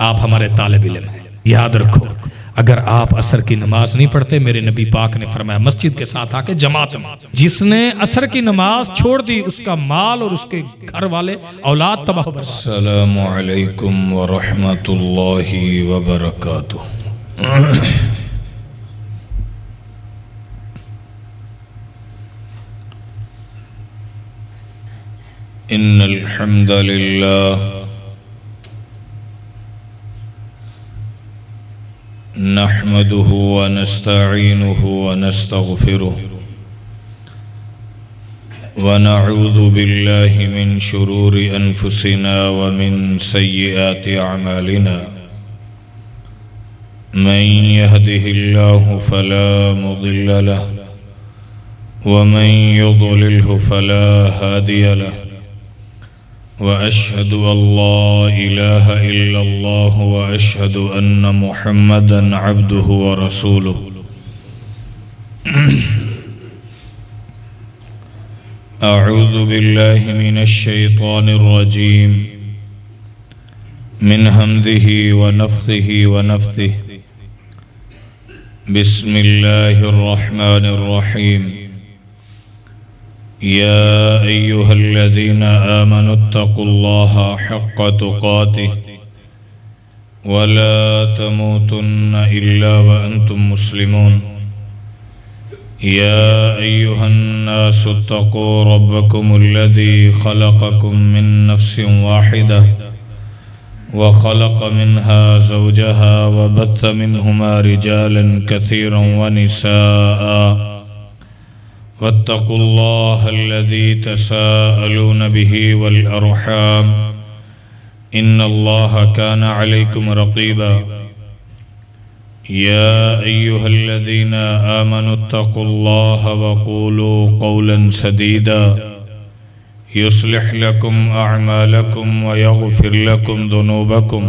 आप हमारे तालिब इल्म हैं। याद रखो, अगर आप असर की नमाज नहीं पढ़ते, मेरे नबी पाक ने फरमाया मस्जिद के साथ आके जमात में जिसने असर की नमाज छोड़ दी उसका माल और उसके घर वाले औलाद तबाह बर्बाद। अस्सलामु अलैकुम व रहमतुल्लाहि व बरकातुहू। इन्नल हम्दलिल्लाह नहमदुहु व नस्तईनुहु व नस्तगफिरुहु व नऊज़ु बिल्लाहि मिन शुरूरि अनफुसिना व मिन सय्यिआति अअमालिना। मन यहदिहिल्लाहु फला मुदिल्ल लहु व मन युद्लिल्हु फला हादिय लहु व अशहदु अल्ला इलाहा इल्लल्लाहु व अशहदु अन्न मुहम्मदन अब्दुहु व रसूलुहु। अऊज़ु बिल्लाहि मिनश शैतानिर रजीम मिन हम्दिही व नफ़्ख़िही व नफ़्सिही। बिस्मिल्लाहिर रहमानिर रहीम। या अय्युहल्लज़ीना आमनुत्तक़ुल्लाहा हक़्क़ तुक़ातिही व ला तमूतुन्ना इल्ला व अंतुम मुस्लिमून। या अय्युहन्नासुत्तक़ू रब्बकुमुल्लज़ी ख़लक़कुम मिन नफ़्सिन वाहिदा व ख़लक़ मिन्हा ज़ौजहा व बत्थ मिन्हुमा रिजालन कसीरन व निसाअ वत्तक़ुल्लाहल्लज़ी तसाअलून बिही वल अर्हाम इन्नल्लाहा काना अलैकुम रक़ीबा। या अय्युहल्लज़ीना आमनुत्तक़ुल्लाहा व क़ूलू क़ौलन सदीदा युस्लिह लकुम अअमालकुम व यग़फ़िर लकुम ज़ुनूबकुम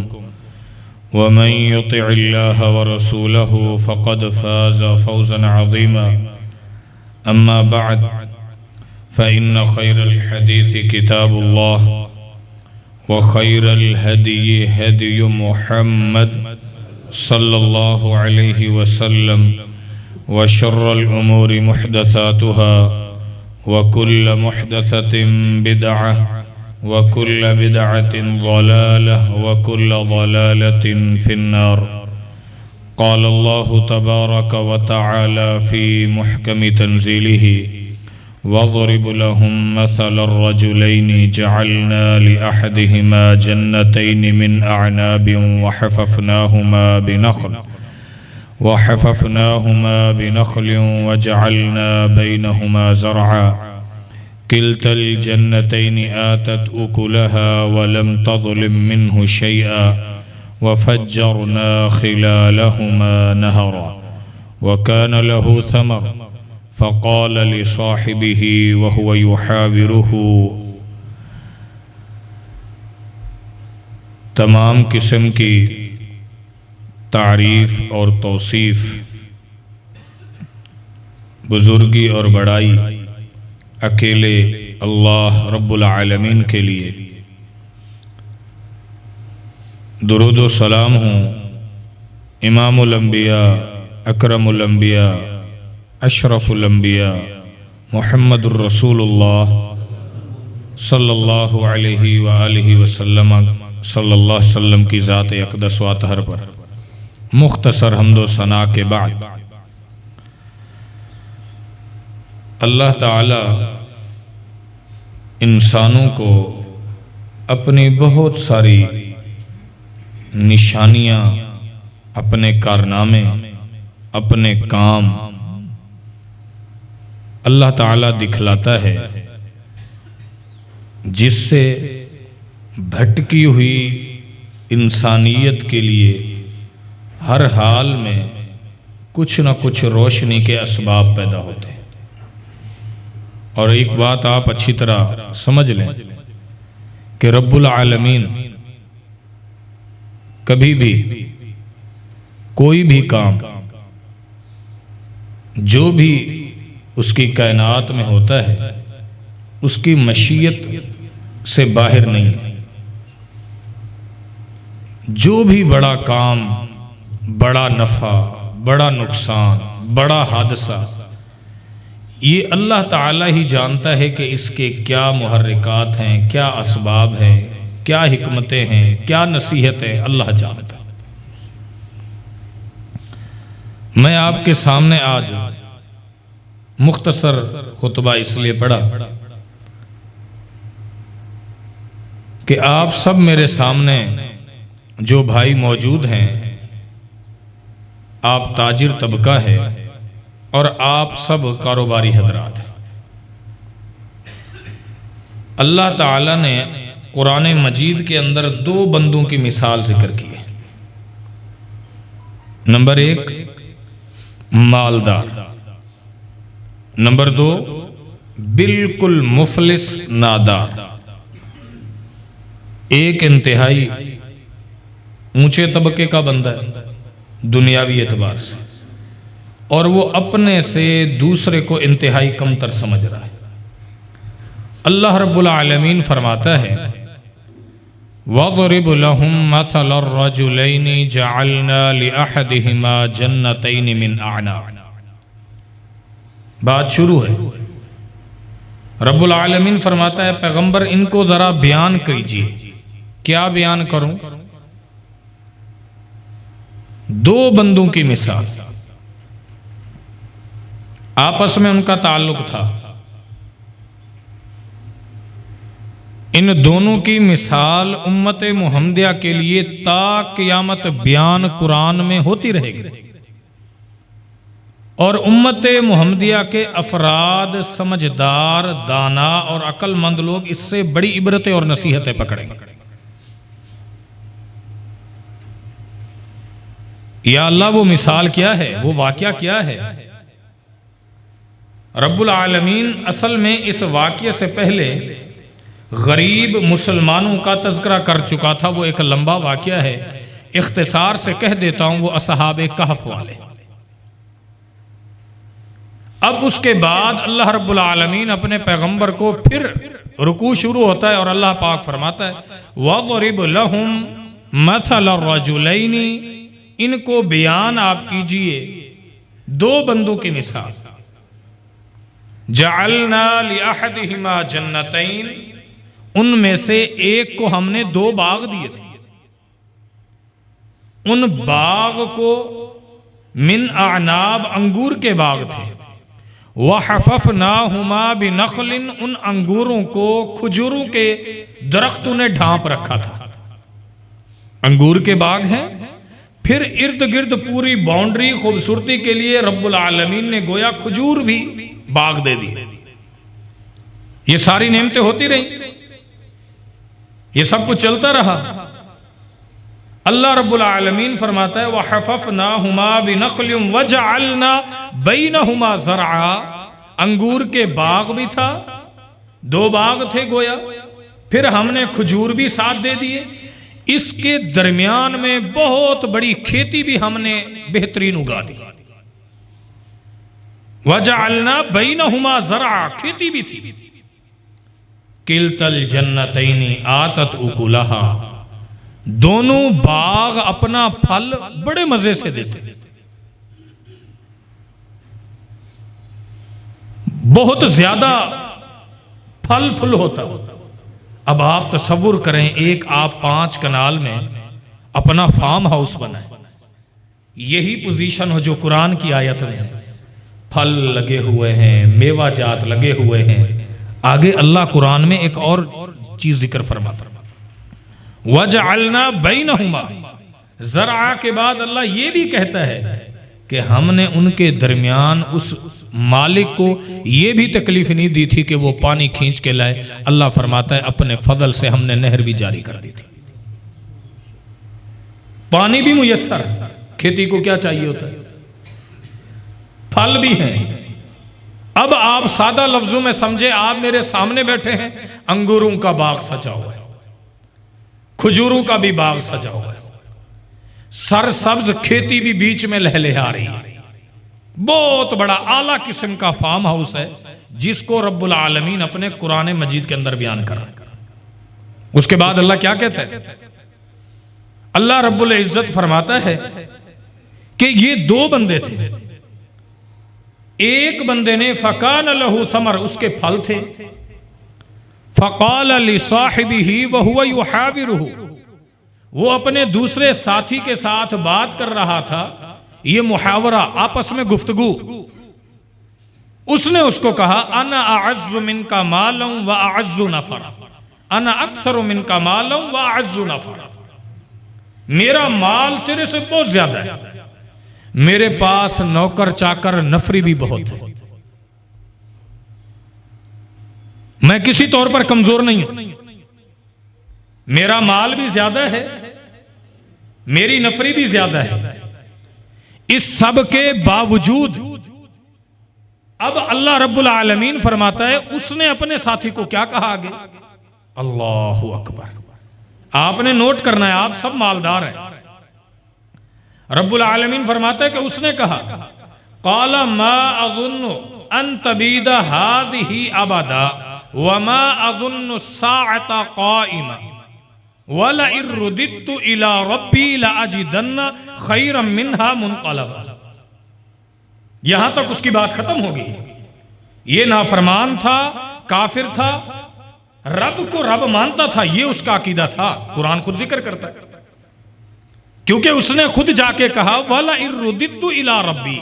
व मन युतिइल्लाह व रसूलहु फ़क़द फ़ाज़ फ़ौज़न अज़ीमा। अम्मा बअद फ़इन्न ख़ैरल हदीस किताबुल्लाह व ख़ैरल हदी हदी मुहम्मद सल्लल्लाहु अलैहि वसल्लम व शर्रल उमूरि मुहदसातुहा व कुल्ल मुहदसतिन बिदअह व कुल्ल बिदअतिन ज़लालह व कुल्ल ज़लालतिन फिन्नार। क़ाल अल्लाहु तबारक व तआला फ़ी मुहकमि तंज़ीलिही वज़रिब लहुम मसलर रजुलैनि जअलना लिअहदिहिमा जन्नतैनि मिन अअनाबिन वहफ़फ़नाहुमा बिनख़लिन वजअलना बैनहुमा ज़रअ किल्तल जन्नतैनि आतत उकुलहा वलम तज़लिम मिन्हु शैअा वफ़ज्जरना ख़िलालहुमा नहरा वकान लहु समर फ़क़ाल लिसाहिबिही वहुव युहाविरुहु। तमाम किस्म की तारीफ़ और तौसीफ़, बुज़ुर्गी और बड़ाई अकेले अल्लाह रब्बुल आलमीन के लिए। दुरूद व सलाम हूँ इमामुल अंबिया अकरमुल अंबिया अशरफुल अंबिया मुहम्मदुर रसूलुल्लाह सल्लल्लाहु अलैहि व आलिहि वसल्लम सल्लल्लाहु अलैहि वसल्लम की ज़ात अक़दस व अतहर पर मुख्तसर हम्दो सना के बाद अल्लाह ताला इंसानों को अपनी बहुत सारी निशानियाँ, अपने कारनामे, अपने काम अल्लाह ताला दिखलाता है, जिससे भटकी हुई इंसानियत के लिए हर हाल में कुछ न कुछ रोशनी के असबाब पैदा होते हैं। और एक बात आप अच्छी तरह समझ लें कि रब्बुल आलमीन कभी भी कोई भी काम जो भी उसकी कायनात में होता है उसकी मशीयत से बाहर नहीं है। जो भी बड़ा काम, बड़ा नफ़ा, बड़ा नुकसान, बड़ा हादसा, ये अल्लाह ताला ही जानता है कि इसके क्या मुहर्रिकात हैं, क्या असबाब हैं, क्या हिकमतें हैं, क्या नसीहतें, अल्लाह जानता। मैं आपके सामने आज मुख्तसर खुतबा इसलिए पढ़ा कि आप सब मेरे सामने जो भाई मौजूद हैं, आप ताजिर तबका है और आप सब कारोबारी हजरात हैं। अल्लाह ताला ने कुरान मजीद के अंदर दो बंदों की मिसाल जिक्र की है। नंबर एक मालदार, नंबर दो बिल्कुल मुफलिस नादार। एक इंतहाई ऊंचे तबके का बंदा है दुनियावी एतबार से, और वो अपने से दूसरे को इंतहाई कमतर समझ रहा है। अल्लाह रब्बुल आलमीन फरमाता है, वज़रिब लहुम मथल रजुलैनि जअलना लिअहदिहिमा जन्नतैनि मिन अअनाब। बात शुरू है। रब्बुल आलमीन फरमाता है, पैगंबर इनको जरा बयान कीजिए। क्या बयान करूं? दो बंदों की मिसाल, आपस में उनका ताल्लुक था। इन दोनों की मिसाल उम्मत मुहम्मदिया के लिए ता क़यामत बयान कुरान में होती रहेगी, और उम्मत मुहम्मदिया के अफराद, समझदार, दाना और अक्लमंद लोग इससे बड़ी इबरतें और नसीहतें पकड़ेंगे। या अल्लाह, वो मिसाल क्या है, वो वाक़या क्या है? रब्बुल आलमीन असल में इस वाक़ये से पहले गरीब मुसलमानों का तज़किरा कर चुका था। वो एक लंबा वाक़या है, इख्तिसार से कह देता हूं। वो असहाबे कहफ वाले। अब उसके बाद अल्लाह रब्बुल आलमीन अपने पैगंबर को, फिर रुकू शुरू होता है और अल्लाह पाक फरमाता है, वज़रिब लहुम मथल रजुलैनि, इनको बयान आप कीजिए दो बंदों की मिसाल। जअलना लिअहदिहिमा जन्नतैन, उनमें से एक को हमने दो बाग दिए थे। उन बाग को मिन अनाब, अंगूर के बाग थे। वहफ़फ़नाहुमा बिनख़लिन, उन अंगूरों को खजूरों के दरख्तों ने ढांप रखा था। अंगूर के बाग हैं, फिर इर्द गिर्द पूरी बाउंड्री खूबसूरती के लिए रब्बुल आलमीन ने गोया खजूर भी बाग दे दी। ये सारी नेमतें होती रही, ये सब कुछ चलता रहा। अल्लाह रब्बुल आलमीन फरमाता है, वहफ़फ़नाहुमा बिनख़लिन वजअलना बैनहुमा ज़रआ, अंगूर के बाग भी था, दो बाग थे गोया, फिर हमने खजूर भी साथ दे दिए। इसके दरमियान में बहुत बड़ी खेती भी हमने बेहतरीन उगा दी। वजअलना बैनहुमा ज़रआ, खेती भी थी। किल्तल जन्नतैनि आतत उकुलहा, दोनों बाग अपना फल बड़े मजे से देते, बहुत ज्यादा फल फूल होता। अब आप तसव्वुर करें, एक आप 5 कनाल में अपना फार्म हाउस बनाए। यही पोजीशन हो जो कुरान की आयत में है। फल लगे हुए हैं, मेवा जात लगे हुए हैं। आगे अल्लाह कुरान में एक और चीज जिक्र फरमाता, वजअलना बैनहुमा ज़रआ के बाद अल्लाह ये भी कहता है कि हमने उनके दरमियान उस मालिक को ये भी तकलीफ नहीं दी थी कि वो पानी खींच के लाए। अल्लाह फरमाता है, अपने फजल से हमने नहर भी जारी कर दी थी, पानी भी मुयस्सर। खेती को क्या चाहिए होता है? फल भी हैं। अब आप सादा लफ्जों में समझे, आप मेरे सामने बैठे हैं, अंगूरों का बाग सजा हुआ है, खजूरों का भी बाग सजा हुआ है, सरसब्ज खेती भी बीच में लहलहा रही है। बहुत बड़ा आला किस्म का फार्म हाउस है जिसको रब्बुल आलमीन अपने कुरान मजीद के अंदर बयान कर रहे हैं। उसके बाद अल्लाह क्या कहता है? अल्लाह रब्बुल इज्जत फरमाता है कि ये दो बंदे थे। एक बंदे ने फ़कान लहू समर, उसके फल थे। फ़क़ाल लिसाहिबिही व हुवा युहाविरुहु, वो अपने दूसरे साथी के साथ बात कर रहा था, ये मुहावरा, आपस में गुफ्तगू। उसने उसको कहा अना अअज़्ज़ु मिनका मालन व अअज़्ज़ु नफ़रा, अना अक्सरु मिनका मालन व अअज़्ज़ु नफ़रा। मेरा माल तेरे से बहुत ज्यादा है, मेरे पास नौकर चाकर नफरी भी बहुत है, मैं किसी तौर पर कमजोर नहीं हूं, मेरा माल भी ज्यादा है, मेरी नफरी भी ज्यादा है। इस सब के बावजूद अब अल्लाह रब्बुल आलमीन फरमाता है, उसने अपने साथी को क्या कहा आगे, अल्लाहु अकबर। आपने नोट करना है, आप सब मालदार हैं। रब्बुल आलमीन फरमाता है कि उसने कहा क़ाला मा अज़ुन्नु अन तबीदा हादिही अबदा व मा अज़ुन्नु साअता क़ाइमा वला इर्रुदित्तु इला रब्बी लअजिदन्ना खैरम मिन्हा मुनक़लबा। यहां तक उसकी बात खत्म हो गई। ये नाफरमान था, काफिर था, रब को रब मानता था, ये उसका अकीदा था। कुरान खुद जिक्र करता है, क्योंकि उसने खुद जाके कहा वाला इर्रुदित्तु इला रब्बी,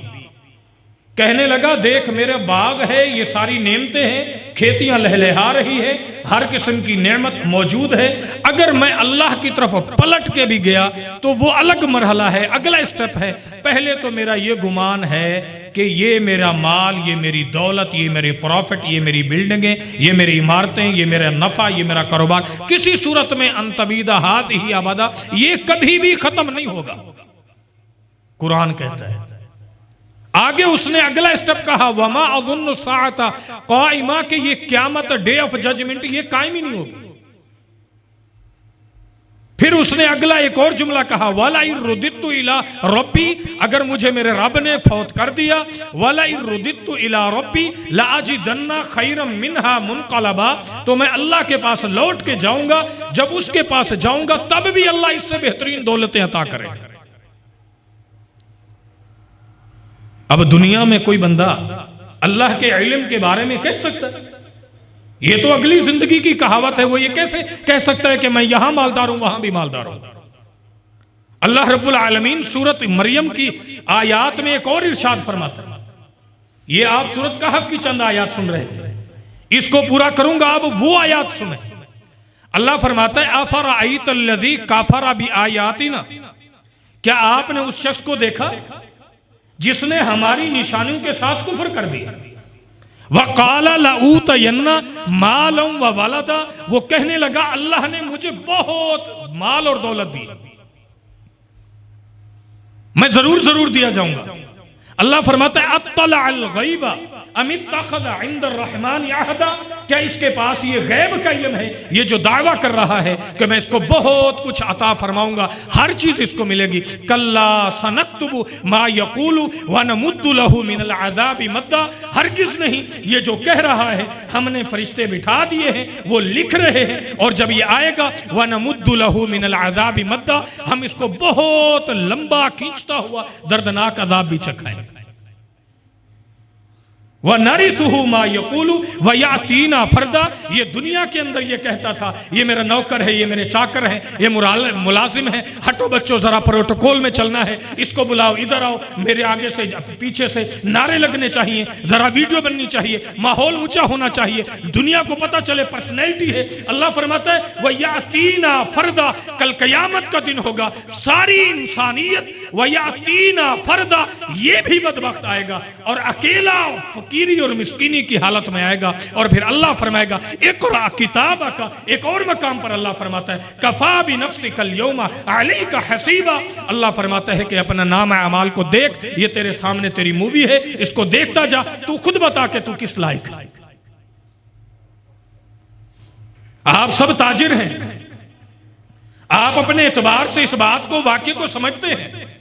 कहने लगा देख मेरे बाग है, ये सारी नेमतें हैं, खेतियां लहलहा रही है, हर किस्म की नेमत मौजूद है। अगर मैं अल्लाह की तरफ पलट के भी गया तो वो अलग मरहला है, अगला स्टेप है। पहले तो मेरा ये गुमान है कि ये मेरा माल, ये मेरी दौलत, ये मेरे प्रॉफिट, ये मेरी बिल्डिंगें, ये मेरी इमारतें, ये मेरा नफा, ये मेरा कारोबार, किसी सूरत में अंतबीदा हाथ ही आबादा, ये कभी भी खत्म नहीं होगा, कुरान कहता है। आगे उसने अगला स्टेप कहा वमा अज़ुन्नु साअता क़ाइमा, के ये क़यामत, डे ऑफ जजमेंट, ये कायम ही नहीं होगी। फिर उसने अगला एक और जुमला कहा वला इर्रुदित्तु इला रब्बी, अगर मुझे मेरे रब ने फौत कर दिया, वला इर्रुदित्तु इला रब्बी लअजिदन्ना खैरम मिन्हा मुनक़लबा, तो मैं अल्लाह के पास लौट के जाऊंगा, जब उसके पास जाऊंगा तब भी अल्लाह इससे बेहतरीन दौलतें अता करेगा। अब दुनिया में कोई बंदा अल्लाह के इल्म के बारे में कह सकता है? ये तो अगली जिंदगी की कहावत है। वो ये कैसे कह सकता है कि मैं यहां मालदार हूं, वहां भी मालदार हूं? अल्लाह रब्बुल आलमीन सूरत मरियम की आयात में एक और इरशाद फरमाता है। ये आप सूरत कहफ की चंद आयात सुन रहे थे, इसको पूरा करूंगा, अब वो आयात सुने। अल्लाह फरमाता है अफरअयतल्लज़ी कफ़र बिआयातिना, क्या आपने उस शख्स को देखा जिसने हमारी निशानियों के साथ कुफ्र कर दिया। वक़ाला लऊतयन्ना मालन व वलदा, वो कहने लगा अल्लाह ने मुझे बहुत माल और दौलत दी, मैं जरूर जरूर दिया जाऊंगा। अल्लाह फरमाता है अत्तला अल गैबा अम इत्तखज़ इंद अर्रहमान अहदा, क्या इसके पास ये गैब का इल्म है, ये जो दावा कर रहा है कि मैं इसको बहुत कुछ अता फरमाऊंगा, हर चीज इसको मिलेगी। कल्ला सनक्तुबु मा यक़ूलु व नमुद्दु लहु मिनल अज़ाबि मद्दा, हरगिज नहीं, ये जो कह रहा है हमने फरिश्ते बिठा दिए हैं, वो लिख रहे हैं, और जब ये आएगा व नमुद्दु लहु मिनल अज़ाबि मद्दा, हम इसको बहुत लंबा खींचता हुआ दर्दनाक अज़ाब भी चखाएंगे। व नरिथुहु मा यक़ूलु व यातीना फरदा, ये दुनिया के अंदर ये कहता था ये मेरा नौकर है, ये मेरे चाकर है, ये मुलाजिम है, हटो बच्चों जरा प्रोटोकॉल में चलना है, इसको बुलाओ, इधर आओ, मेरे आगे से पीछे से नारे लगने चाहिए, जरा वीडियो बननी चाहिए, माहौल ऊंचा होना चाहिए, दुनिया को पता चले पर्सनैलिटी है। अल्लाह फरमाता है व यातीना फरदा, कल कयामत का दिन होगा, सारी इंसानियत व यातीना फरदा, ये भी बदबख्त आएगा और अकेला फकीरी और मिस्कीनी की हालत में आएगा। और फिर अल्लाह फरमाएगा इक़रा किताबा का, एक और मकाम पर अल्लाह फरमाता है कफा बि नफ्सिकल यौमा अलैका हसीबा, अल्लाह फरमाता है कि अपना नाम अमाल को देख, ये तेरे सामने तेरी मूवी है, इसको देखता जा, तू खुद बता के तू किस लायक है। आप सब ताजिर हैं, आप अपने एतबार से इस बात को, वाक्य को समझते हैं।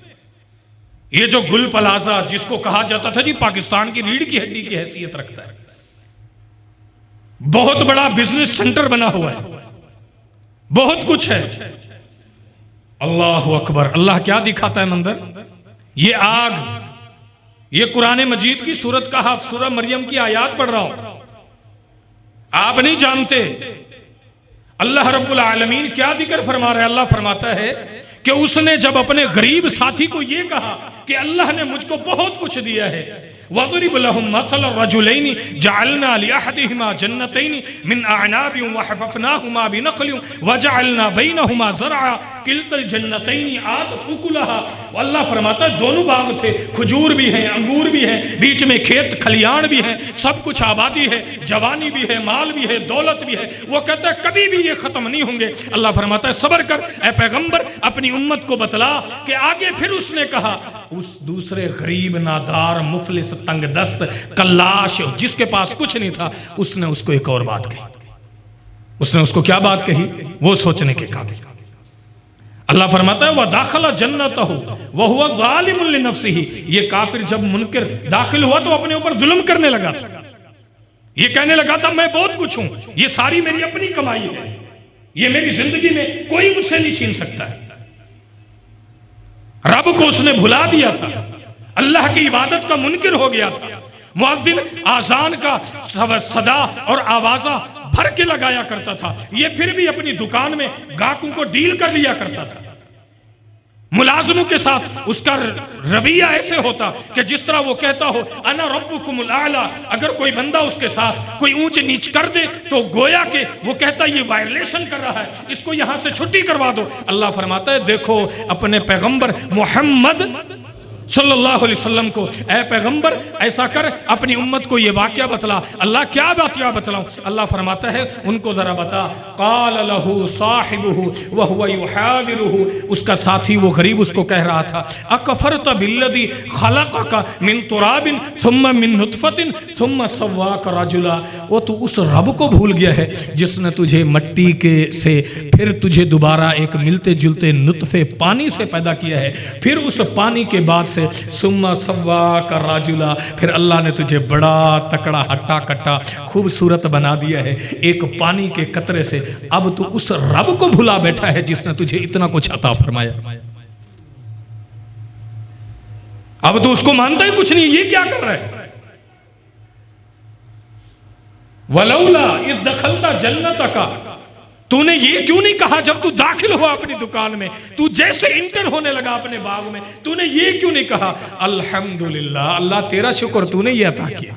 ये जो गुल प्लाजा जिसको कहा जाता था जी पाकिस्तान की रीढ़ की हड्डी की हैसियत रखता है, बहुत बड़ा बिजनेस सेंटर बना हुआ है, बहुत कुछ है, अल्लाह अकबर। अल्लाह क्या दिखाता है मंजर? ये आग, ये कुरान मजीद की सूरत का सूरह मरियम की आयात पढ़ रहा हूं, आप नहीं जानते अल्लाह रब्बुल आलमीन क्या जिक्र फरमा रहा है। अल्लाह फरमाता है कि उसने जब अपने गरीब साथी को यह कहा कि अल्लाह ने मुझको बहुत कुछ दिया है, वज़रिब लहुम मसला रजुलैनि जअलना लिअहदिहिमा जन्नतैनि मिन अअनाबिन वहफफनाहुमा बिनखलिन वजअलना बैनहुमा ज़रअ किल्तल जन्नतैनि आतत उकुलहा। अल्लाह फरमाता है दोनों बाग थे, खजूर भी हैं, अंगूर भी हैं, बीच में खेत खलियान भी हैं, सब कुछ आबादी है, जवानी भी है, माल भी है, दौलत भी है। वो कहता है कभी भी ये खत्म नहीं होंगे। अल्लाह फरमाता है सब्र कर ए पैगंबर, अपनी उम्मत को बतला कि आगे फिर उसने कहा उस दूसरे गरीब नादार मुफलिस तंगदस्त कल्लाश जिसके पास कुछ नहीं था, उसने उसको एक और बात कही। उसने उसको क्या बात कही वो सोचने के काबिल। अल्लाह फरमाता है वह दाखला जन्नतहु वह हुआ ज़ालिमुन लिनफ्सिही। ये काफिर जब मुनकर दाखिल हुआ तो अपने ऊपर जुल्म करने लगा था। ये कहने लगा था मैं बहुत कुछ हूं, ये सारी मेरी अपनी कमाई है, ये मेरी जिंदगी में कोई मुझसे नहीं छीन सकता है। रब को उसने भुला दिया था, अल्लाह की इबादत का मुनकिर हो गया था। मुअद्दिन आजान का सदा और आवाजा भर के लगाया करता था, ये फिर भी अपनी दुकान में गाहकों को डील कर लिया करता था। मुलाजिमों के साथ उसका रवैया ऐसे होता कि जिस तरह वो कहता हो अना रब्बुकुमुल आला। अगर कोई बंदा उसके साथ कोई ऊंच नीच कर दे तो गोया के वो कहता ये वायलेशन कर रहा है, इसको यहां से छुट्टी करवा दो। अल्लाह फरमाता है देखो अपने पैगंबर मोहम्मद सल्लल्लाहु अलैहि वसल्लम को, ऐ पैगंबर ऐसा कर अपनी उम्मत को ये वाक़या बतला। अल्लाह क्या वाक़या बतलाऊं? अल्लाह फरमाता है उनको ज़रा बता। क़ाल लहू साहिबुहु व हुवा युहाविरुहु। उसका साथी वो गरीब उसको कह रहा था अकफरत बिल्लज़ी खलक़का मिन तुराबिन सुम्मा मिन नुतफ़तिन सुम्मा सव्वाका रजुला। वो तू उस रब को भूल गया है जिसने तुझे मट्टी के से फिर तुझे दोबारा एक मिलते जुलते नुतफ़े पानी से पैदा किया है, फिर उस पानी के बाद सुम्मा सव्वा का राजुला, फिर अल्लाह ने तुझे बड़ा तकड़ा हट्टा कट्टा खूबसूरत बना दिया है एक पानी के कतरे से। अब तू उस रब को भुला बैठा है जिसने तुझे इतना कुछ अता फरमाया, अब तू उसको मानता ही कुछ नहीं। ये क्या कर रहा है? वलौला इज़ दखलता जन्नतका। तूने ये क्यों नहीं कहा जब तू दाखिल हुआ अपनी दुकान में, तू जैसे इंटर होने लगा अपने बाग में, तूने ये क्यों नहीं कहा अल्हम्दुलिल्लाह, अल्लाह तेरा शुक्र तूने ये अता किया।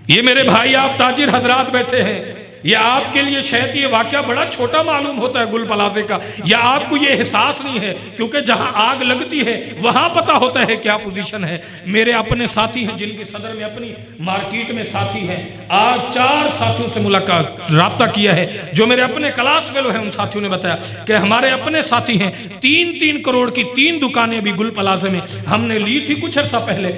ये मेरे भाई आप ताजिर हजरात बैठे हैं, या आपके लिए शायद ये वाक्या बड़ा छोटा मालूम होता है गुल पलाजे का, या आपको ये एहसास नहीं है क्योंकि जहां आग लगती है वहां पता होता है क्या पोजीशन है। मेरे अपने साथी हैं जिनकी सदर में अपनी मार्केट में साथी हैं, आज 4 साथियों से मुलाकात राब्ता किया है जो मेरे अपने क्लास फेलो हैं। उन साथियों ने बताया कि हमारे अपने साथी हैं 3-3 करोड़ की 3 दुकानें अभी गुल पलाजे में हमने ली थी कुछ अर्सा पहले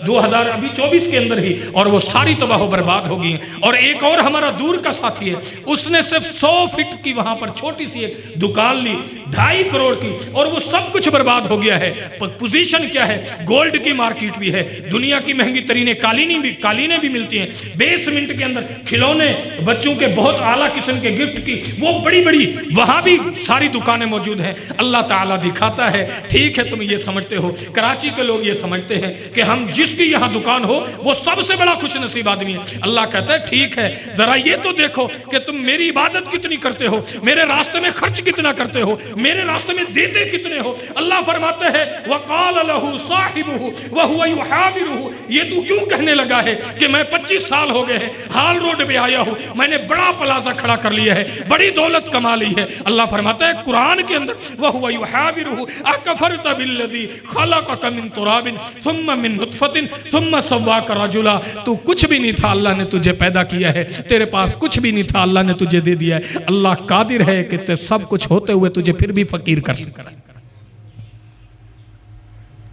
2024 के अंदर ही, और वो सारी तबाह बर्बाद हो गई हैं। और एक और हमारा दूर का साथी है, उसने सिर्फ 100 फीट की वहां पर छोटी सी एक दुकान ली 2.5 करोड़ की, और वो सब कुछ बर्बाद हो गया है। पोजीशन क्या है? गोल्ड की मार्केट भी है, दुनिया की महंगी तरीने कालीनें भी मिलती हैं, बेसमेंट के अंदर खिलौने बच्चों के बहुत आला किस्म के गिफ्ट की वो बड़ी बड़ी वहां भी सारी दुकानें मौजूद हैं। अल्लाह ताला दिखाता है ठीक है तुम ये समझते हो, कराची के लोग ये समझते हैं कि हम जिसकी यहाँ दुकान हो वो सबसे बड़ा खुश नसीब आदमी है। अल्लाह कहता है ठीक है जरा ये तो देखो कि तुम मेरी इबादत कितनी करते हो, मेरे रास्ते में खर्च कितना करते हो, मेरे रास्ते में देते कितने हो। अल्लाह फरमाते हैं वक़ाल लहू साहिबुहु व हुवा युहाविरुहु। ये तू क्यों कहने लगा है कि मैं 25 साल हो गए हैं हाल रोड पे आया हूं, मैंने बड़ा प्लाजा खड़ा कर लिया है, बड़ी दौलत कमा ली है। अल्लाह फरमाता है कुरान के अंदर व हुवा युहाविरुहु अकफरत बिल्लज़ी खलक़का मिन तुराबिन सुम्मा मिन नुतफ़तिन सुम्मा सव्वाका रजुला। तू कुछ भी नहीं था, अल्लाह ने तुझे पैदा किया है, तेरे पास कुछ भी नहीं था, अल्लाह ने तुझे दे दिया है। अल्लाह कादिर है कि ते सब कुछ होते हुए तुझे फिर भी फकीर कर सकता है।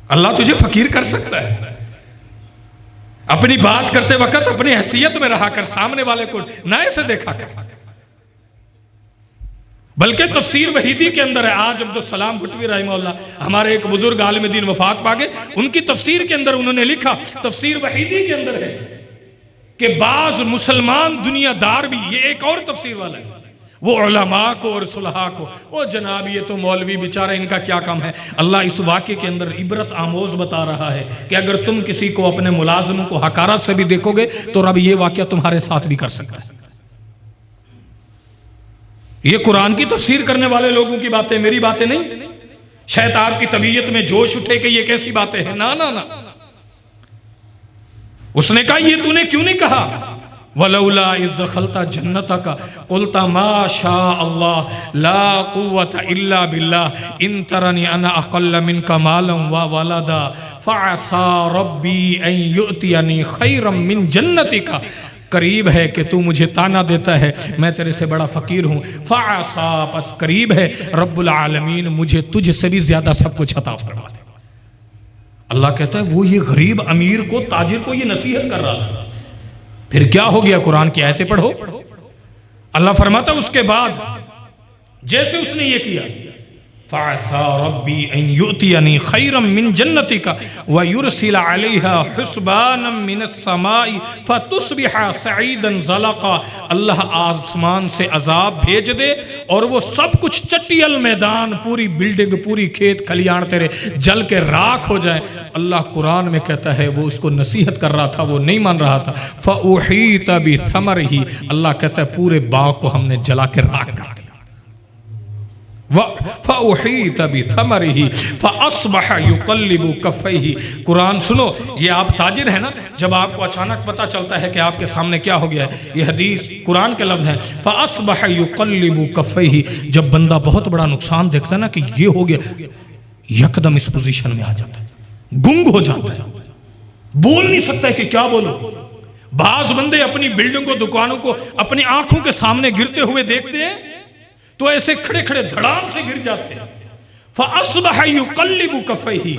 अल्लाह तुझे फकीर कर सकता है। अपनी बात करते वक्त अपनी हैसियत में रहा कर, सामने वाले को नए से देखा कर। बल्कि तफसीर वहीदी के अंदर है, आज अब्दुल सलाम भुटवी रहमहुल्लाह हमारे एक बुजुर्ग आलिम दीन वफात पा गए, उनकी तफसीर के अंदर उन्होंने लिखा, तफसीर वहीदी के अंदर है कि बाज मुसलमान दुनियादार भी, ये एक और तफसीर वाला है, वो उलमा को और सुलहा को, ओ जनाब ये तो मौलवी बेचारे, इनका क्या काम है। अल्लाह इस वाक़े के अंदर इबरत आमोज बता रहा है कि अगर तुम किसी को अपने मुलाजिम को हकारत से भी देखोगे तो रब ये वाक़या तुम्हारे साथ भी कर सकता है। ये कुरान की तफसीर करने वाले लोगों की बातें, मेरी बातें नहीं। शायद आपकी तबीयत में जोश उठे कि ये कैसी बातें हैं। ना ना ना, उसने कहा ये तूने क्यों नहीं कहा, वलौला इज़ दखलता जन्नता का कुलता मा शा अल्लाह ला कुव्वता इल्ला बिल्लाह इन तरनी अना अक़ल्ल मिनका मालन व वलदा फ़असा रब्बी अन युअतियनी खैरम मिन जन्नतिका। करीब है कि तू मुझे ताना देता है, मैं तेरे से बड़ा फकीर हूँ। फ़असा, बस करीब है रब्बुल आलमीन मुझे तुझसे भी ज्यादा सब कुछ अता फरमा दे। अल्लाह कहता है वो ये गरीब अमीर को, ताजिर को ये नसीहत कर रहा था। फिर क्या हो गया, कुरान की आयतें पढ़ो। अल्लाह फरमाता उसके बाद जैसे उसने ये किया, फ़असा रब्बी अन युअतियनी खैरम मिन जन्नतिका व युरसिल अलैहा हुस्बानम मिनस समाई फतुस्बिहा सईदन ज़लक़ा। अल्लाह आसमान से अजाब भेज दे और वो सब कुछ चटियल मैदान, पूरी बिल्डिंग, पूरी खेत खलियान तेरे जल के राख हो जाए। अल्लाह कुरान में कहता है वो उसको नसीहत कर रहा था, वो नहीं मान रहा था। फ़उहीत बिथमरिही, अल्लाह कहता है पूरे बाग को हमने जला के राख कर दिया। फ़उहीत बिथमरिही फ़अस्बह युक़ल्लिबु कफ़ैहि। कुरान सुनो, ये आप ताजिर है ना, जब आपको अचानक पता चलता है कि आपके सामने क्या हो गया है, ये हदीस कुरान के लफ्ज़ हैं। फ़अस्बह युक़ल्लिबु कफ़ैहि, जब बंदा बहुत बड़ा नुकसान देखता है ना कि ये हो गया, यकदम इस पोजीशन में आ जाता है, गुंग हो जाता है, बोल नहीं सकता है कि क्या बोलो। बाज बंदे अपनी बिल्डिंगों, दुकानों को अपनी आंखों के सामने गिरते हुए देखते हैं तो ऐसे खड़े खड़े धड़ाम से गिर जाते हैं। फ़अस्बह युक़ल्लिबु कफ़ैहि,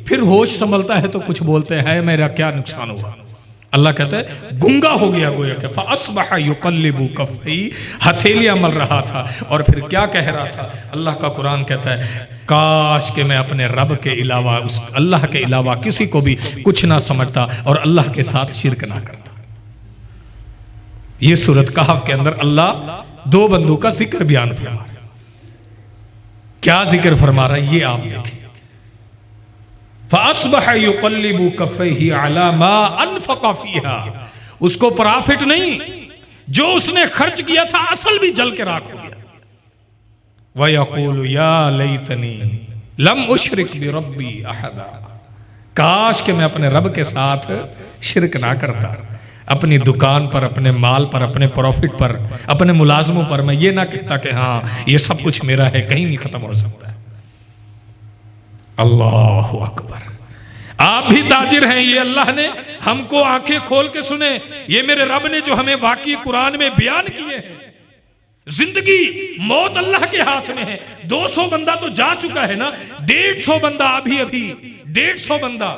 फिर होश संभलता है तो कुछ बोलते हैं मेरा क्या नुकसान हुआ। अल्लाह कहता है गुंगा हो गया गोया के। फ़अस्बह युक़ल्लिबु कफ़ैहि, हथेलियां मल रहा था और फिर क्या कह रहा था। अल्लाह का कुरान कहता है काश के मैं अपने रब के अलावा, उस अल्लाह के अलावा किसी को भी कुछ ना समझता और अल्लाह के साथ शिरक ना करता। ये सूरत कहफ के अंदर अल्लाह दो बंदों का जिक्र बयान फरमा रहा है। क्या जिक्र फरमा रहा है ये आप देखें। फ़अस्बह युक़ल्लिबु कफ़ैहि अला मा अनफ़क़ फ़ीहा, उसको प्रॉफिट नहीं, जो उसने खर्च किया था असल भी जल के राख हो गया। व यक़ूलु या लैतनी लम उशरिक बिरब्बी अहदा, काश के मैं अपने रब के साथ शिरक ना करता। अपनी दुकान पर, अपने माल पर, अपने प्रॉफिट पर, अपने मुलाजमों पर मैं ये ना कहता कि हाँ ये सब कुछ मेरा है, कहीं नहीं खत्म हो सकता। अल्लाह अकबर। आप भी ताजिर हैं, ये अल्लाह ने हमको आंखें खोल के सुने, ये मेरे रब ने जो हमें वाकई कुरान में बयान किए हैं। जिंदगी मौत अल्लाह के हाथ में है। 200 बंदा तो जा चुका है ना, 150 बंदा अभी 150 बंदा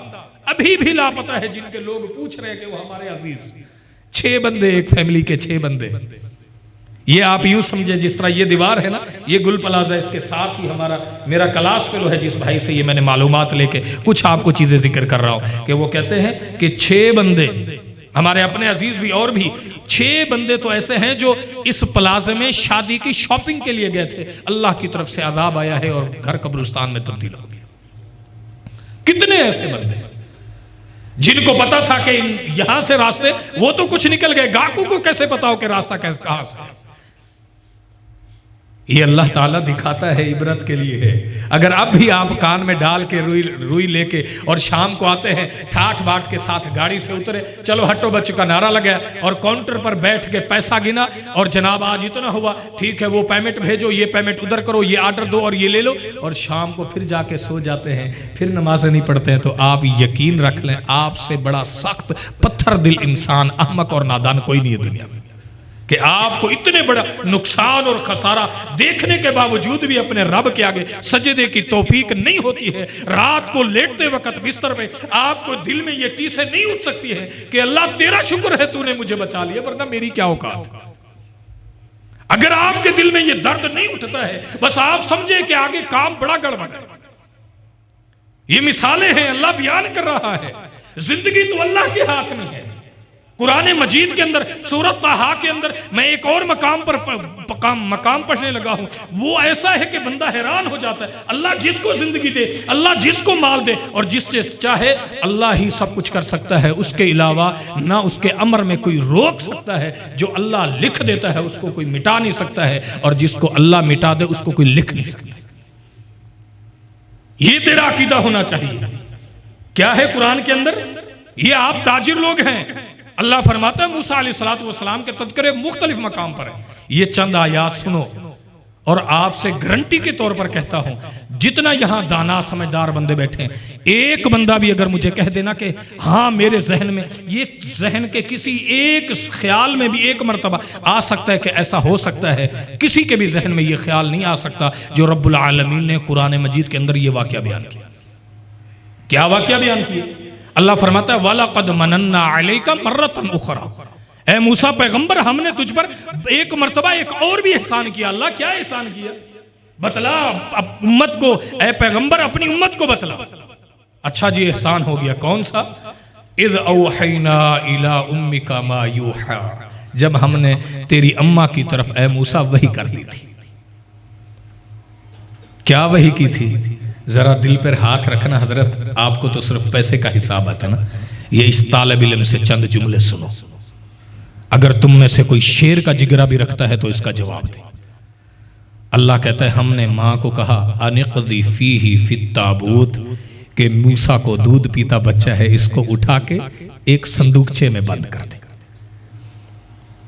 अभी भी लापता है, जिनके लोग पूछ रहे हैं कि वो हमारे अजीज। 6 बंदे, एक फैमिली के 6 बंदे। ये आप यूं समझे जिस तरह ये दीवार है ना, ये गुल प्लाजा, इसके साथ ही मेरा क्लास फेलो है जिस भाई से ये मैंने मालूमात लेके कुछ आपको चीजें जिक्र कर रहा हूं कि वो कहते हैं कि 6 बंदे, हमारे अपने अजीज भी और भी 6 बंदे तो ऐसे हैं जो इस प्लाजे में शादी की शॉपिंग के लिए गए थे। अल्लाह की तरफ से अजाब आया है और घर कब्रिस्तान में तब्दील हो गया। कितने ऐसे बंदे जिनको पता था कि यहां से रास्ते, वो तो कुछ निकल गए, गाकू को कैसे पता हो कि रास्ता कैसे कहां से है। ये अल्लाह ताला दिखाता है, इबरत के लिए है। अगर अब भी आप कान में डाल के रुई लेके और शाम को आते हैं ठाठ बाट के साथ गाड़ी से उतरे, चलो हट्टो बच्चों का नारा लगा और काउंटर पर बैठ के पैसा गिना और जनाब आज इतना हुआ, ठीक है वो पेमेंट भेजो, ये पेमेंट उधर करो, ये ऑर्डर दो और ये ले लो, और शाम को फिर जाके सो जाते हैं, फिर नमाज़ें नहीं पढ़ते हैं, तो आप यकीन रख लें आपसे बड़ा सख्त पत्थर दिल इंसान, अहमक और नादान कोई नहीं है दुनिया में, कि आपको इतने बड़ा नुकसान और खसारा देखने के बावजूद भी अपने रब के आगे सजदे की तौफीक नहीं होती है। रात को लेटते वक्त बिस्तर पे आपको दिल में ये टीसें नहीं उठ सकती है कि अल्लाह तेरा शुक्र है तूने मुझे बचा लिया, वरना मेरी क्या औकात। अगर आपके दिल में ये दर्द नहीं उठता है, बस आप समझे कि आगे काम बड़ा गड़बड़ है। ये मिसालें हैं, अल्लाह बयान कर रहा है, जिंदगी तो अल्लाह के हाथ में है। कुरान मजीद के अंदर सूरत ताहा के अंदर मैं एक और मकाम पढ़ने लगा हूं, वो ऐसा है कि बंदा हैरान हो जाता है। अल्लाह जिसको जिंदगी दे, अल्लाह जिसको माल दे, और जिससे चाहे अल्लाह ही सब कुछ कर सकता है, उसके अलावा ना उसके अमर में कोई रोक सकता है। जो अल्लाह लिख देता है उसको कोई मिटा नहीं सकता है, और जिसको अल्लाह मिटा दे उसको कोई लिख नहीं सकता। ये तेरा अकीदा होना चाहिए। क्या है कुरान के अंदर? ये आप ताजिर लोग हैं। अल्लाह फरमाता है मूसा अलैहिस्सलातु वस्सलाम के तज़किरे मुख्तलिफ मकाम पर है। ये चंद आयात सुनो, और आपसे गारंटी के तौर पर कहता हूं, जितना यहां दाना समझदार बंदे बैठे हैं, एक बंदा भी अगर मुझे कह देना कि हाँ मेरे जहन में, ये जहन के किसी एक ख्याल में भी एक मरतबा आ सकता है कि ऐसा हो सकता है, किसी के भी जहन में ये ख्याल नहीं आ सकता जो रब्बुल आलमीन ने कुरान मजीद के अंदर ये वाक़या बयान किया। क्या वाक़या बयान किया? अल्लाह फरमाता है वलक़द मनन्ना अलैका मर्रतन उखरा, ए मूसा पैगंबर हमने तुझ पर एक मर्तबा एक और भी एहसान किया। अल्लाह क्या एहसान किया? बतला उम्मत को, ए पैगंबर अपनी उम्मत को बतला। अच्छा जी एहसान हो गया, कौन सा? इज़ औहैना इला उम्मिका मा यूहा, जब हमने तेरी अम्मा की तरफ ए मूसा वही कर दी थी। क्या वही की थी? जरा दिल पर हाथ रखना हजरत, आपको तो सिर्फ पैसे का हिसाब आता ना। ये इस तालिब इल्म से चंद जुमले सुनो, अगर तुम में से कोई शेर का जिगरा भी रखता है तो इसका जवाब दे। अल्लाह कहता है हमने माँ को कहा अनिक़दी फीही फित ताबूत, के मूसा को दूध पीता बच्चा है, इसको उठा के एक संदूकचे में बंद कर दे।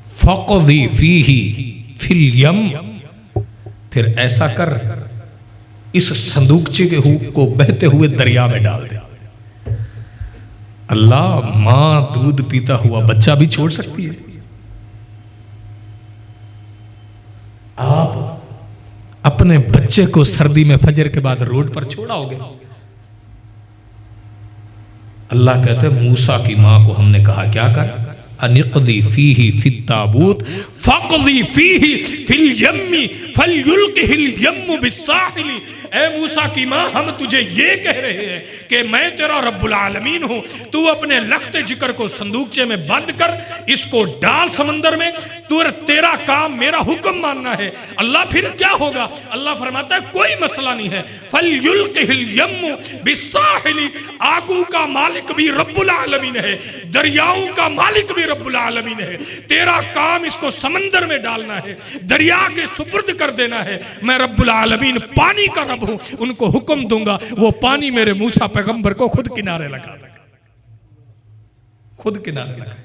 फ़क़दी फीही फिल यम, फिर ऐसा कर इस संदूकचे के को बहते हुए दरिया में डाल दे। अल्लाह, मां दूध पीता हुआ बच्चा भी छोड़ सकती है? आप अपने बच्चे को सर्दी में फजर के बाद रोड पर छोड़ाओगे? अल्लाह कहते हैं मूसा की मां को हमने कहा क्या कर, अनिक़दी फीही फित ताबूत फ़क़दी फीही फिल यम्मी फलयुल्क़िहिल यम्मु बिस्साहिली। ए मूसा की मां, हम तुझे ये कह रहे हैं कि मैं तेरा रब्बुल आलमीन हूं, तू अपने लख्ते जिक्र को संदूकचे में बंद कर, इसको डाल समंदर में, तेरा काम मेरा हुक्म मानना है। अल्लाह फिर क्या होगा? अल्लाह फरमाता है कोई मसला नहीं है, फलयुल्क़िहिल यम्मु बिस्साहिली, आगू का मालिक भी रब्बुल आलमीन है, दरियाओं का मालिक भी रब्बुल आलमीन है। तेरा काम इसको समंदर में डालना है, दरिया के सुपुर्द कर देना है। मैं रब्बुल आलमीन पानी का रब हूं, उनको हुक्म दूंगा वो पानी मेरे मूसा पैगंबर को खुद किनारे लगा देगा, खुद किनारे लगा।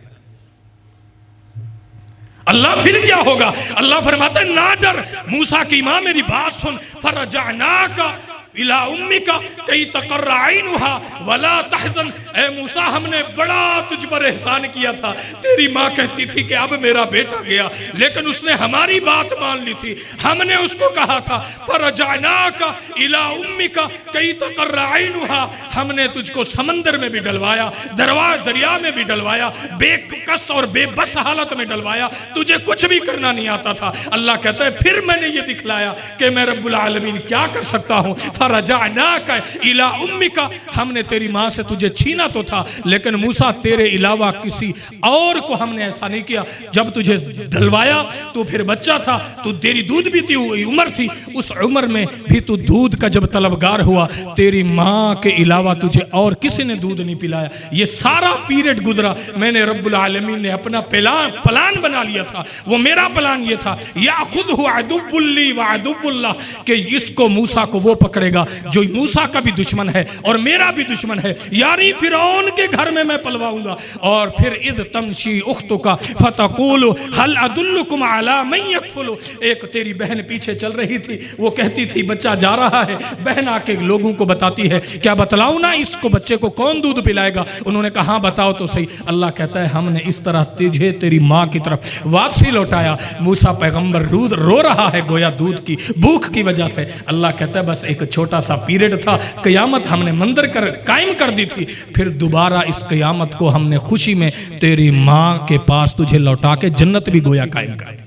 अल्लाह फिर क्या होगा? अल्लाह फरमाता है ना डर मूसा की मां, मेरी बात सुन, फरजअनाका इला उम्मिका कई तक़र्र ऐनुहा वला तहज़न। ए मूसा, हमने बड़ा तुझ पर एहसान किया था। तेरी माँ कहती थी कि अब मेरा बेटा गया, लेकिन उसने हमारी बात मान ली थी। हमने उसको कहा था फरजअनाका इला उम्मिका कई तक़र्र ऐनुहा, हमने तुझको समंदर में भी डलवाया, दरिया में भी डलवाया, बेकस और बेबस हालत में डलवाया, तुझे कुछ भी करना नहीं आता था। अल्लाह कहता है फिर मैंने ये दिखलाया कि मैं रब्बुल आलमीन क्या कर सकता हूँ। फरजअनाका इला उम्मिका, हमने तेरी माँ से तुझे छीना तो था, लेकिन मूसा तेरे अलावा किसी और को हमने ऐसा नहीं किया। जब तुझे डलवाया तो फिर बच्चा था, तू तेरी दूध पीती हुई उम्र थी, उस उम्र में भी तू दूध का जब तलबगार हुआ, तेरी माँ के अलावा तुझे और किसी ने दूध नहीं पिलाया। ये सारा पीरियड गुजरा, मैंने रब्बुल आलमीन ने अपना प्लान बना लिया था। वो मेरा प्लान ये था, याखुदहु अदुव्वुल्ली व अदुव्वुल्लाह, कि इसको मूसा को वो पकड़ेगा जो मूसा का भी दुश्मन है और मेरा भी दुश्मन है, यानी फिरौन के घर में मैं पलवाऊंगा। और फिर इद तमशी उख्तुका फतक़ूलु हल अदुल्लुकुम अला मन यकफुलु, एक तेरी बहन पीछे चल रही थी, वो कहती थी बच्चा जा रहा है, बहन आके लोगों को बताती है क्या बतलाऊं ना इसको, बच्चे को कौन दूध पिलाएगा? उन्होंने कहा हाँ बताओ तो सही। अल्लाह कहता है हमने इस तरह तुझे तेरी माँ की तरफ वापसी लौटाया। मूसा पैगंबर रो रहा है गोया दूध की भूख की वजह से। अल्लाह कहता है बस एक छोटा सा पीरियड था, क़यामत हमने मंदिर कायम कर दी थी, फिर दोबारा इस क़यामत को हमने खुशी में तेरी माँ के पास तुझे लौटा के जन्नत भी गोया कायम कर दी।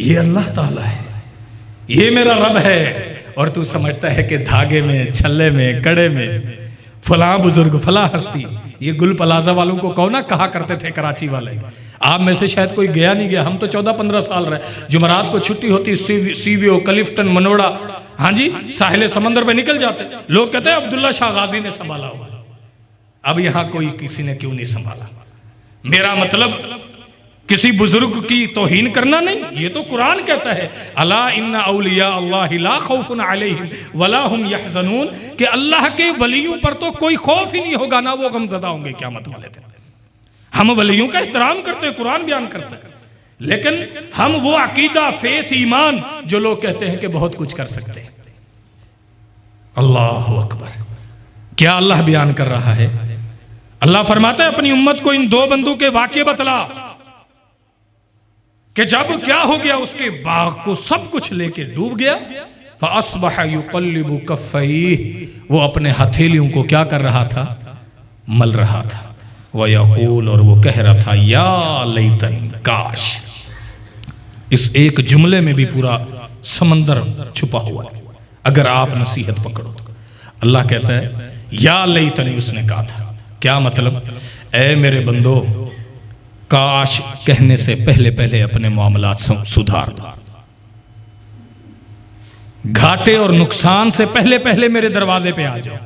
ये अल्लाह ताला है, ये मेरा रब है। और तू समझता है कि धागे में, छल्ले में, कड़े में फला बुजुर्ग, फला हस्ती। ये गुल प्लाजा वालों को कहो ना, कहा करते थे कराची वाले। आप में से शायद कोई गया नहीं गया, हम तो 14-15 साल रहे। जुमरात को छुट्टी होती, सीवीओ, क्लिफ्टन, मनोड़ा, हाँ जी, साहिल समंदर पे निकल जाते। लोग कहते हैं अब्दुल्ला शाह गाजी ने संभाला हुआ। अब यहां कोई किसी ने क्यों नहीं संभाला? मेरा मतलब किसी बुजुर्ग की तौहीन करना नहीं, ये तो कुरान कहता है, अला इन्ना औलिया अल्लाह ला खौफुन अलैहिम वला हुम यहज़नून, कि अल्लाह के वलियों पर तो कोई खौफ ही नहीं होगा, ना वो गमज़दा होंगे क़यामत वाले दिन। हम वलियों का एहतराम करते हैं, कुरान बयान करता है, लेकिन हम वो अकीदा, फेथ, ईमान जो लोग कहते हैं कि बहुत कुछ कर सकते हैं। अल्लाहु अकबर। क्या अल्लाह बयान कर रहा है? अल्लाह फरमाता है अपनी उम्मत को इन दो बंदों के वाक़े बतला कि जब क्या हो गया, उसके बाग को सब कुछ लेके डूब गया। फ़अस्बह युक़ल्लिबु कफ़्फ़ैहि, वो अपने हथेलियों को क्या कर रहा था? मल रहा था। व यक़ूल, और वो कह रहा था, या लैतनी, काश। इस एक जुमले में भी पूरा समंदर छुपा हुआ है, अगर आप नसीहत पकड़ो तो। अल्लाह कहता है या लैतनी, उसने कहा था। क्या मतलब? ऐ मेरे बंदो, काश कहने से पहले पहले अपने मामलात सुधार दो। घाटे और नुकसान से पहले पहले मेरे दरवाजे पे आ जाओ।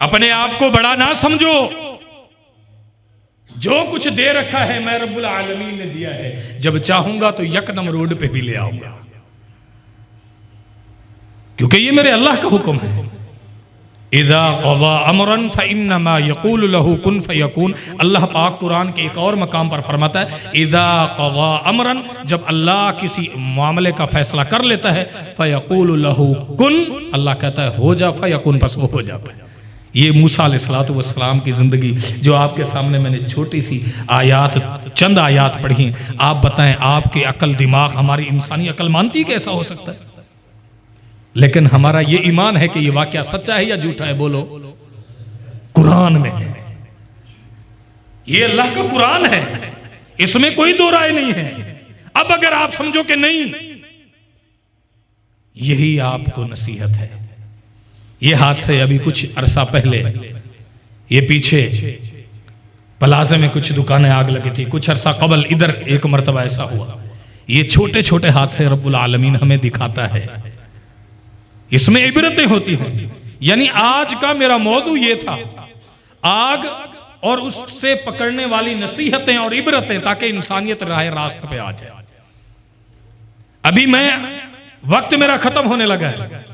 अपने आप को बड़ा ना समझो। जो कुछ दे रखा है मैं रब्बुल आलमीन ने दिया है। जब चाहूंगा तो यकदम रोड पे भी ले आऊंगा, क्योंकि ये मेरे अल्लाह का हुक्म है। इदा क़ज़ा अमरन फ़इन्नमा यक़ूलु लहू कुन फ़यकून। अल्लाह पाक कुरान के एक और मकाम पर फरमाता है, इदा क़ज़ा अमरन, जब अल्लाह किसी मामले का फैसला कर लेता है, फ़यक़ूलु लहू कुन, अल्लाह कहता है हो जा, फ़यकून, बस वो हो जाता है। ये मूसा अलैहिस्सलातु वस्सलाम की ज़िंदगी जो आपके सामने मैंने छोटी सी आयात, चंद आयात पढ़ी, आप बताएं आपके अकल दिमाग, हमारी इंसानी अकल मानती है कि ऐसा हो सकता है? लेकिन हमारा ये ईमान है कि ये वाकया सच्चा है या झूठा है? बोलो। कुरान में है, ये अल्लाह का कुरान है, इसमें कोई दो राय नहीं है। अब अगर आप समझो कि नहीं, यही आपको नसीहत है। ये हादसे अभी कुछ अरसा पहले, ये पीछे प्लाजा में कुछ दुकानें आग लगी थी, कुछ अरसा कबल इधर एक मरतबा ऐसा हुआ। ये छोटे छोटे हादसे रब्बुल आलमीन हमें दिखाता है, इसमें इबरतें होती हैं। यानी आज का मेरा मौजू ये था, आग और उससे पकड़ने वाली नसीहतें और इबरतें, ताकि इंसानियत राह रास्ते पे आ जाए। अभी वक्त मेरा खत्म होने लगा है।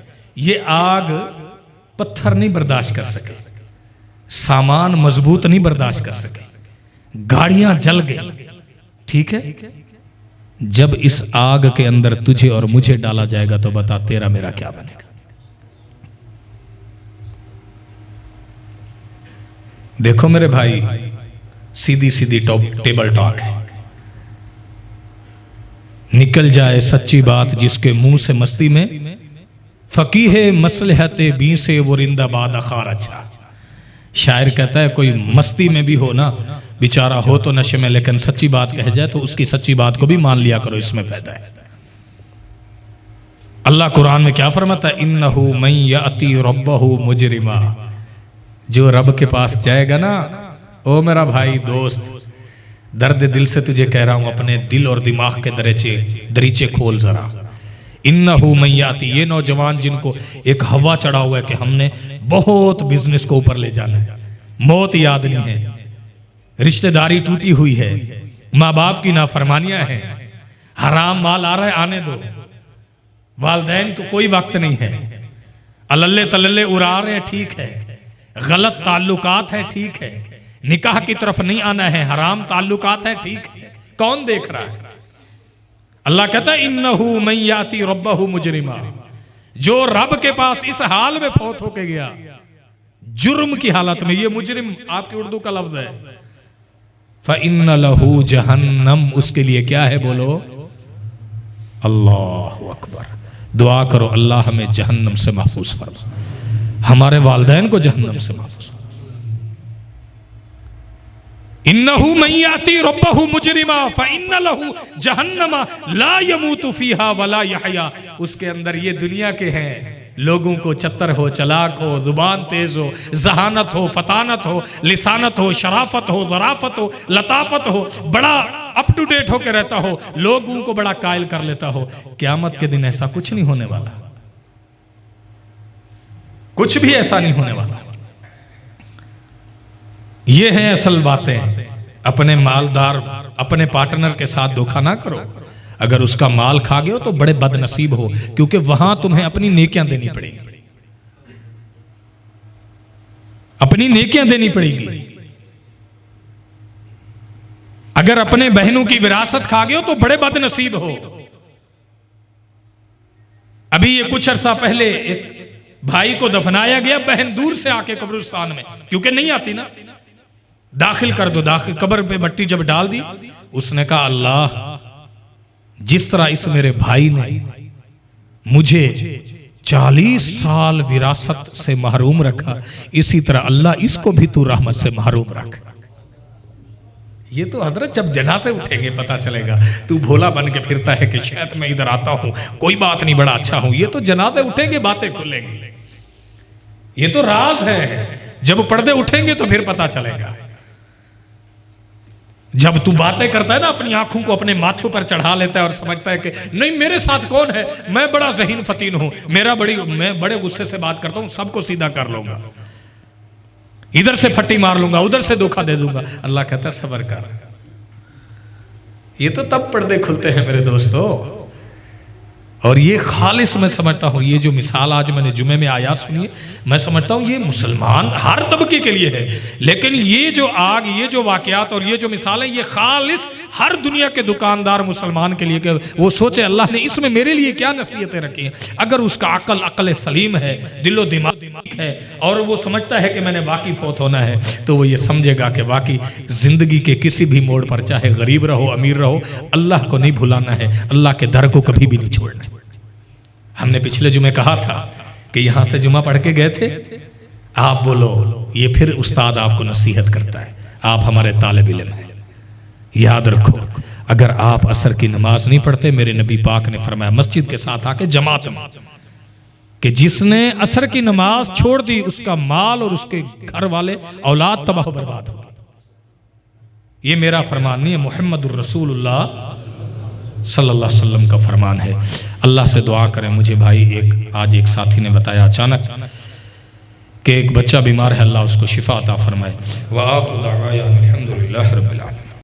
ये आग पत्थर नहीं बर्दाश्त कर सके, सामान मजबूत नहीं बर्दाश्त कर सके, गाड़ियां जल गई, ठीक है। जब इस आग के अंदर तुझे और मुझे डाला जाएगा तो बता तेरा मेरा क्या बनेगा? देखो मेरे भाई, सीधी सीधी टेबल टॉक है। निकल जाए सच्ची बात जिसके मुंह से मस्ती में, फकीह मसलहते बी से वो रिंदाबाद अखार अच्छा। शायर कहता है कोई मस्ती में भी हो ना, बेचारा हो तो नशे में, लेकिन सच्ची बात कह जाए तो उसकी सच्ची बात को भी मान लिया करो, इसमें फायदा है। अल्लाह कुरान में क्या फरमाता है? इन्नहु मन याती रब्बहु मुजरिमा, जो रब के पास जाएगा ना, ओ मेरा भाई दोस्त, दर्द दिल से तुझे कह रहा हूं, अपने दिल और दिमाग के दरीचे खोल जरा। इन्नहु मन याती, ये नौजवान जिनको एक हवा चढ़ा हुआ है कि हमने बहुत बिजनेस को ऊपर ले जाना है, मौत याद नहीं है, रिश्तेदारी टूटी हुई है, माँ बाप की नाफरमानियां हैं, हराम माल आ रहा है आने दो, वालदैन को कोई वक्त नहीं है, अल्ले तल्ले उड़ा रहे हैं, ठीक है, गलत ताल्लुकात है, ठीक है, निकाह की तरफ नहीं आना है, हराम ताल्लुकात है, ठीक है, कौन देख रहा है? अल्लाह कहता है इन्नहु मन याती रब्बहु मुजरिमा, जो रब के पास इस हाल में फौत होके गया, जुर्म की हालत में, ये मुजरिम आपकी उर्दू का लफ्ज है, फ़इन्न लहू जहन्नम, उसके लिए क्या है? बोलो अल्लाहु अकबर। दुआ करो अल्लाह हमें जहन्नम से महफूज फरमा, हमारे वालिदैन को जहन्नम से महफूज। इन्नहु मन याती रब्बहु मुजरिमा फ़इन्न लहू जहन्नमा ला यमूतु फ़ीहा वला यहया, उसके अंदर ये दुनिया के हैं, लोगों को चत्तर हो, चलाक हो, जुबान तेज हो, जहानत हो, फतानत हो, लिसानत हो, शराफत हो, दराफत हो, लताफत हो, बड़ा अप टू डेट होकर रहता हो, लोगों को बड़ा कायल कर लेता हो। क़यामत के दिन ऐसा कुछ नहीं होने वाला, कुछ भी ऐसा नहीं होने वाला। ये है असल बातें। अपने मालदार, अपने पार्टनर के साथ धोखा ना करो। अगर उसका माल खा गए हो तो बड़े बदनसीब हो, क्योंकि वहां तुम्हें अपनी नेकियां देनी पड़ेगी, अपनी नेकियां देनी पड़ेगी। अगर अपने बहनों की विरासत खा गए हो तो बड़े बदनसीब हो। अभी ये कुछ अरसा पहले एक भाई को दफनाया गया, बहन दूर से आके कब्रिस्तान में, क्योंकि नहीं आती ना, दाखिल कर दो, दाखिल। कब्र पे मट्टी जब डाल दी, उसने कहा अल्लाह, जिस तरह इस मेरे भाई ने मुझे 40 साल विरासत से महरूम रखा, इसी तरह अल्लाह इसको भी तू रहमत से महरूम रख। ये तो हजरत जब जनाज़े उठेंगे पता चलेगा। तू भोला बन के फिरता है कि शायद मैं इधर आता हूं, कोई बात नहीं, बड़ा अच्छा हूं। ये तो जनाज़े उठेंगे, बातें खुलेंगी। ये तो राज है। जब पर्दे उठेंगे तो फिर पता चलेगा। जब तू बातें करता है ना, अपनी आंखों को अपने माथों पर चढ़ा लेता है और समझता है कि नहीं मेरे साथ कौन है, मैं बड़ा ज़हीन फतीन हूं, मैं बड़े गुस्से से बात करता हूं, सबको सीधा कर लूंगा, इधर से फट्टी मार लूंगा, उधर से धोखा दे दूंगा। अल्लाह कहता है सब्र कर। ये तो तब पर्दे खुलते हैं मेरे दोस्तों। और ये खालिस मैं समझता हूँ, ये जो मिसाल आज मैंने जुमे में आयात सुनी है, मैं समझता हूँ ये मुसलमान हर तबके के लिए है। लेकिन ये जो आग, ये जो वाकयात और ये जो मिसाल है, ये खालिस हर दुनिया के दुकानदार मुसलमान के लिए, कि वो सोचे अल्लाह ने इसमें मेरे लिए क्या नसीहतें रखी हैं। अगर उसका अकल सलीम है, दिलो दिमाग है, और वो समझता है कि मैंने वाकई फौत होना है, तो वो ये समझेगा कि वाकई ज़िंदगी के किसी भी मोड़ पर, चाहे गरीब रहो अमीर रहो, अल्लाह को नहीं भुलाना है, अल्लाह के दर को कभी भी नहीं छोड़ना। हमने पिछले जुमे कहा था कि यहां से जुमा पढ़ के गए थे, आप बोलो, ये फिर उस्ताद आपको नसीहत करता है, आप हमारे तालिब इल्म हैं। याद रखो, अगर आप असर की नमाज नहीं पढ़ते, मेरे नबी पाक ने फरमाया मस्जिद के साथ आके जमात में, कि जिसने असर की नमाज छोड़ दी, उसका माल और उसके घर वाले औलाद तबाह बर्बाद हो। ये मेरा फरमान नहीं है, मुहम्मदुर रसूलुल्लाह सल्लल्लाहु अलैहि वसल्लम का फरमान है। अल्लाह से दुआ करें। मुझे भाई आज एक साथी ने बताया अचानक कि एक बच्चा बीमार है, अल्लाह उसको शिफा अता फरमाए। व आखिरु दअवाना अल्हम्दुलिल्लाहि रब्बिल आलमीन।